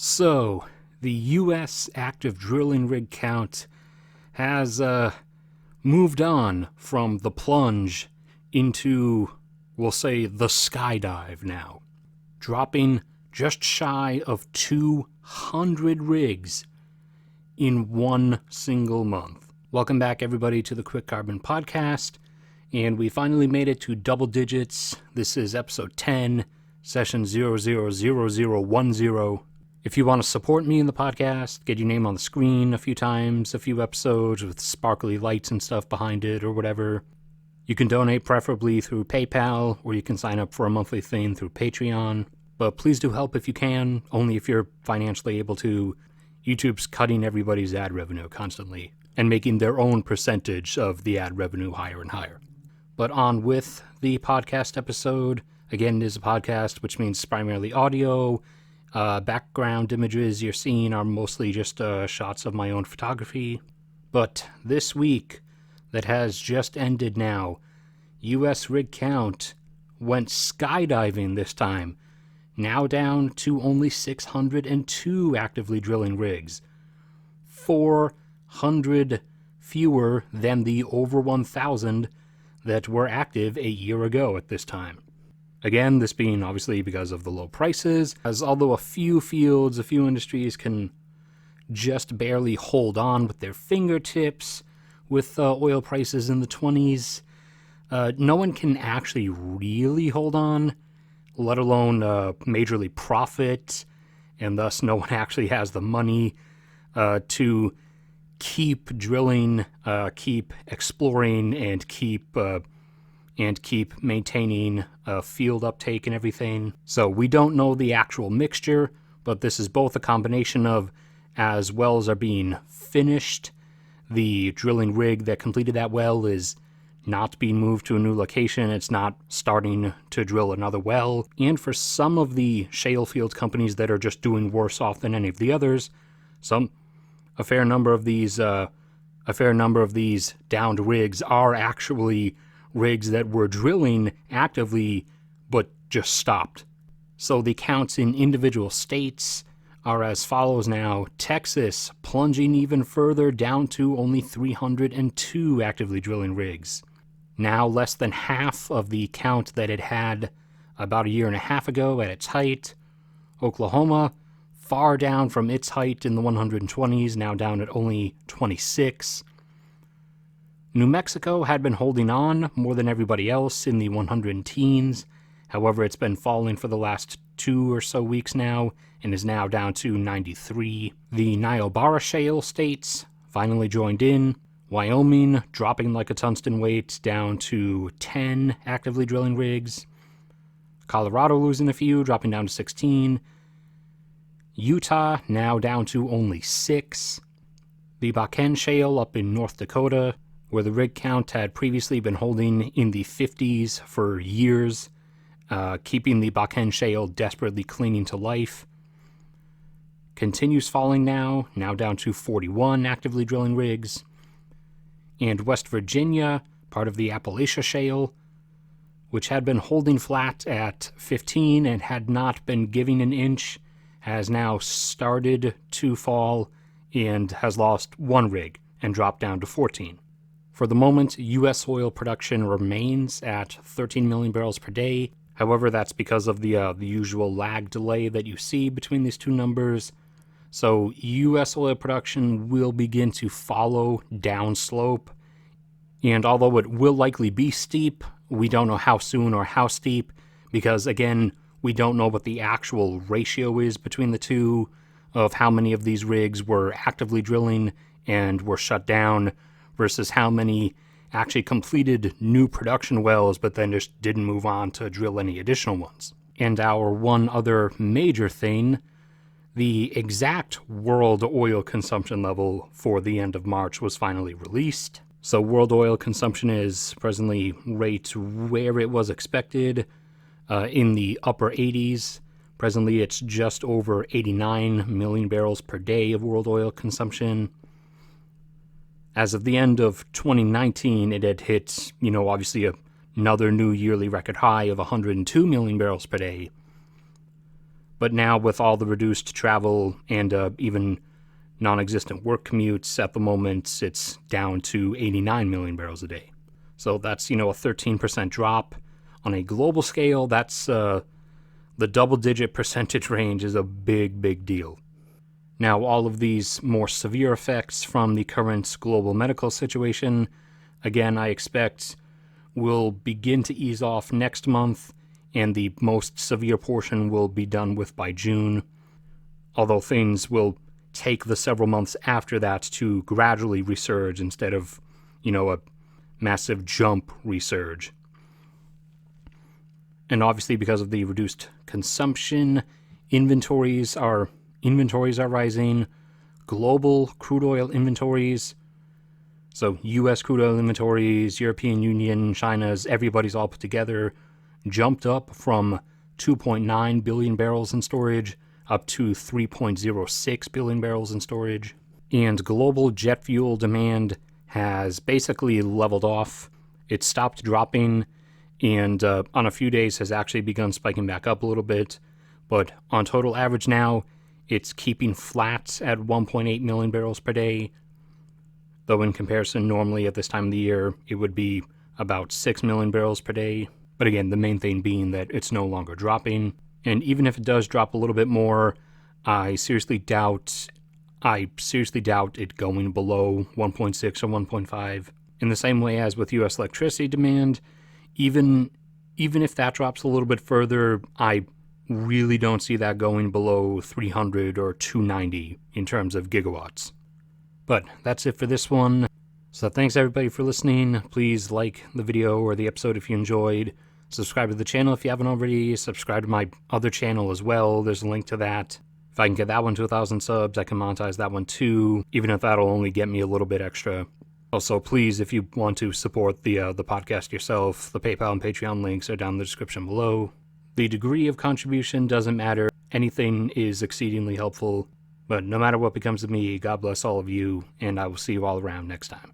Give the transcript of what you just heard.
So, the U.S. active drilling rig count has moved on from the plunge into, we'll say, the skydive now, dropping just shy of 200 rigs in one single month. Welcome back, everybody, to the Quick Carbon Podcast, and we finally made it to double digits. This is episode 10, session 000010. If you want to support me in the podcast, get your name on the screen a few times, a few episodes with sparkly lights and stuff behind it or whatever, you can donate preferably through PayPal, or you can sign up for a monthly thing through Patreon. But please do help if you can, only if you're financially able to. YouTube's cutting everybody's ad revenue constantly and making their own percentage of the ad revenue higher and higher. But on with the podcast episode. Again, it is a podcast, which means primarily audio. Background images you're seeing are mostly just shots of my own photography. But this week that has just ended now, U.S. rig count went skydiving this time, now down to only 602 actively drilling rigs, 400 fewer than the over 1,000 that were active a year ago at this time. Again, this being obviously because of the low prices, as although a few fields, a few industries can just barely hold on with their fingertips with oil prices in the 20s, no one can actually really hold on, let alone majorly profit, and thus no one actually has the money to keep drilling, keep exploring, and keep maintaining field uptake and everything. So we don't know the actual mixture, but this is both a combination of, as wells are being finished, the drilling rig that completed that well is not being moved to a new location, it's not starting to drill another well, and for some of the shale field companies that are just doing worse off than any of the others, a fair number of these downed rigs are actually rigs that were drilling actively but just stopped. So the counts in individual states are as follows now. Texas plunging even further down to only 302 actively drilling rigs. Now less than half of the count that it had about a year and a half ago at its height. Oklahoma, far down from its height in the 120s, now down at only 26. New Mexico had been holding on more than everybody else in the 100 teens. However, it's been falling for the last 2 or so weeks now and is now down to 93. The Niobrara Shale states finally joined in. Wyoming dropping like a tungsten weight down to 10 actively drilling rigs. Colorado losing a few, dropping down to 16. Utah now down to only 6. The Bakken Shale up in North Dakota, where the rig count had previously been holding in the 50s for years, keeping the Bakken Shale desperately clinging to life, continues falling now down to 41 actively drilling rigs. And West Virginia, part of the Appalachia Shale, which had been holding flat at 15 and had not been giving an inch, has now started to fall and has lost 1 rig and dropped down to 14. For the moment, U.S. oil production remains at 13 million barrels per day. However, that's because of the usual lag delay that you see between these two numbers. So U.S. oil production will begin to follow downslope. And although it will likely be steep, we don't know how soon or how steep, because again, we don't know what the actual ratio is between the two of how many of these rigs were actively drilling and were shut down versus how many actually completed new production wells but then just didn't move on to drill any additional ones. And our one other major thing, the exact world oil consumption level for the end of March was finally released. So world oil consumption is presently right where it was expected, in the upper 80s. Presently it's just over 89 million barrels per day of world oil consumption. As of the end of 2019, it had hit, obviously another new yearly record high of 102 million barrels per day. But now with all the reduced travel and even non-existent work commutes, at the moment it's down to 89 million barrels a day. So that's, a 13% drop. On a global scale, that's the double-digit percentage range is a big, big deal. Now, all of these more severe effects from the current global medical situation, again, I expect will begin to ease off next month, and the most severe portion will be done with by June, although things will take the several months after that to gradually resurge instead of, a massive jump resurge. And obviously, because of the reduced consumption, inventories are rising. Global crude oil inventories, so U.S. crude oil inventories, European Union, China's, everybody's all put together, jumped up from 2.9 billion barrels in storage up to 3.06 billion barrels in storage. And global jet fuel demand has basically leveled off. It stopped dropping, and on a few days has actually begun spiking back up a little bit. But on total average now, it's keeping flat at 1.8 million barrels per day, though in comparison, normally at this time of the year, it would be about 6 million barrels per day. But again, the main thing being that it's no longer dropping. And even if it does drop a little bit more, I seriously doubt it going below 1.6 or 1.5. In the same way as with U.S. electricity demand, even if that drops a little bit further, I really don't see that going below 300 or 290 in terms of gigawatts. But that's it for this one. So thanks everybody for listening. Please like the video or the episode if you enjoyed. Subscribe to the channel if you haven't already. Subscribe to my other channel as well. There's a link to that. If I can get that one to 1,000 subs, I can monetize that one too, even if that'll only get me a little bit extra. Also, please, if you want to support the podcast yourself, the PayPal and Patreon links are down in the description below. The degree of contribution doesn't matter. Anything is exceedingly helpful. But no matter what becomes of me, God bless all of you, and I will see you all around next time.